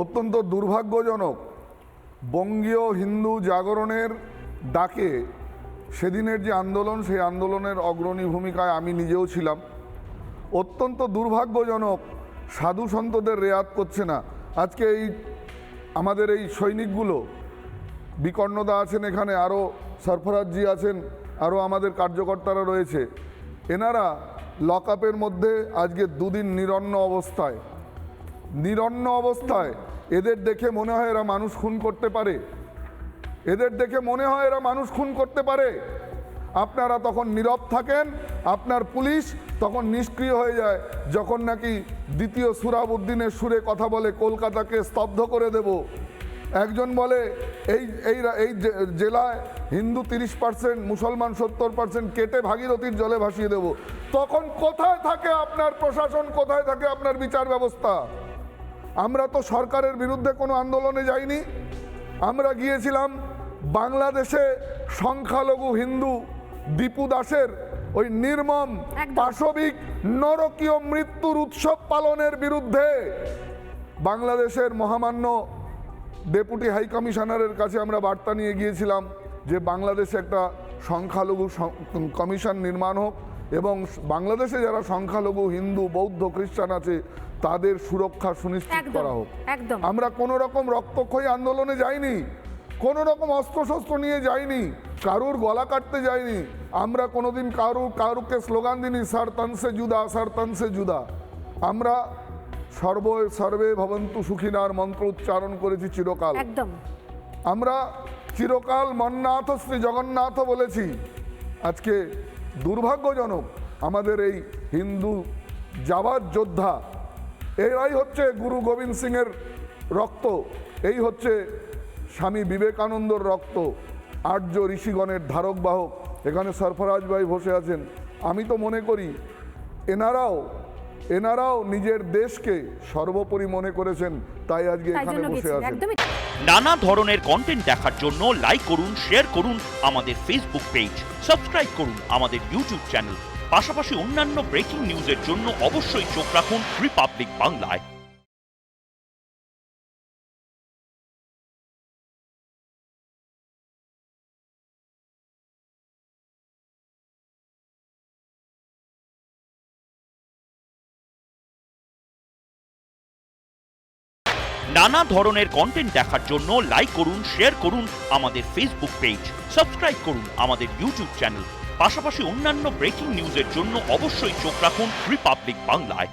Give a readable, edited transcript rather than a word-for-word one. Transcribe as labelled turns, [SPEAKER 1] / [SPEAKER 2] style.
[SPEAKER 1] অত্যন্ত দুর্ভাগ্যজনক বঙ্গীয় হিন্দু জাগরণের ডাকে সেদিনের যে আন্দোলন, সেই আন্দোলনের অগ্রণী ভূমিকায় আমি নিজেও ছিলাম। অত্যন্ত দুর্ভাগ্যজনক সাধু সন্তদের রেয়াত করছে না। আজকে আমাদের এই সৈনিকগুলো, বিকর্ণদা আছেন এখানে, আরও সরফরাজজি আছেন, আরও আমাদের কার্যকর্তারা রয়েছে, এনারা লকআপের মধ্যে আজকে দুদিন নিরন্ন অবস্থায়। এদের দেখে মনে হয় এরা মানুষ খুন করতে পারে। আপনারা তখন নীরব থাকেন, আপনার পুলিশ তখন নিষ্ক্রিয় হয়ে যায়। যখন নাকি দ্বিতীয় সুরাবুদ্দিনের সুরে কথা বলে কলকাতাকে স্তব্ধ করে দেব, একজন বলে এই জেলায় হিন্দু 30%, মুসলমান 70%, কেটে ভাগীরথীর জলে ভাসিয়ে দেব, তখন কোথায় থাকে আপনার প্রশাসন, কোথায় থাকে আপনার বিচার ব্যবস্থা? আমরা তো সরকারের বিরুদ্ধে কোনো আন্দোলনে যাইনি। আমরা গিয়েছিলাম বাংলাদেশে সংখ্যালঘু হিন্দু দীপু দাসের ওই নির্মম পাশবিক নরকীয় মৃত্যুর উৎসব পালনের বিরুদ্ধে। বাংলাদেশের মহামান্য ডেপুটি হাই কমিশনারের কাছে আমরা বার্তা নিয়ে গিয়েছিলাম যে বাংলাদেশে একটা সংখ্যালঘু কমিশন নির্মাণ হোক এবং বাংলাদেশে যারা সংখ্যালঘু হিন্দু, বৌদ্ধ, খ্রিস্টান আছে তাদের সুরক্ষা সুনিশ্চিত করা হোক। আমরা কোনো রকম রক্তক্ষয়ী আন্দোলনে যাইনি, কোনো রকম অস্ত্রশস্ত্র নিয়ে যাইনি, কারুর গলা কাটতে যাইনি। আমরা কোনোদিন কারুকে স্লোগান দিইনি সার তনসে জুদা। আমরা সর্বে ভবন্তু সুখিনার মন্ত্র উচ্চারণ করেছি চিরকাল। আমরা চিরকাল মন্নাথ শ্রী জগন্নাথ বলেছি। আজকে দুর্ভাগ্যজনক আমাদের এই হিন্দু জাবাদ যোদ্ধা, এরাই হচ্ছে গুরু গোবিন্দ সিংয়ের রক্ত, এই হচ্ছে স্বামী বিবেকানন্দর রক্ত, আর্য ঋষিগণের ধারক বাহক। এখানে সরফরাজ ভাই বসে আছেন। আমি তো মনে করি এনারাও নিজের দেশকে সর্বোপরি মনে করেছেন, তাই আজকে এখানে বসে আছেন।
[SPEAKER 2] নানা ধরনের কন্টেন্ট দেখার জন্য লাইক করুন, শেয়ার করুন আমাদের ফেসবুক পেজ, সাবস্ক্রাইব করুন আমাদের ইউটিউব চ্যানেল। পাশাপাশি অন্যান্য ব্রেকিং নিউজের জন্য অবশ্যই চোখ রাখুন রিপাবলিক বাংলায়। নানা ধরনের কন্টেন্ট দেখার জন্য লাইক করুন, শেয়ার করুন আমাদের ফেসবুক পেজ, সাবস্ক্রাইব করুন আমাদের ইউটিউব চ্যানেল। পাশাপাশি অন্যান্য ব্রেকিং নিউজের জন্য অবশ্যই চোখ রাখুন রিপাবলিক বাংলায়।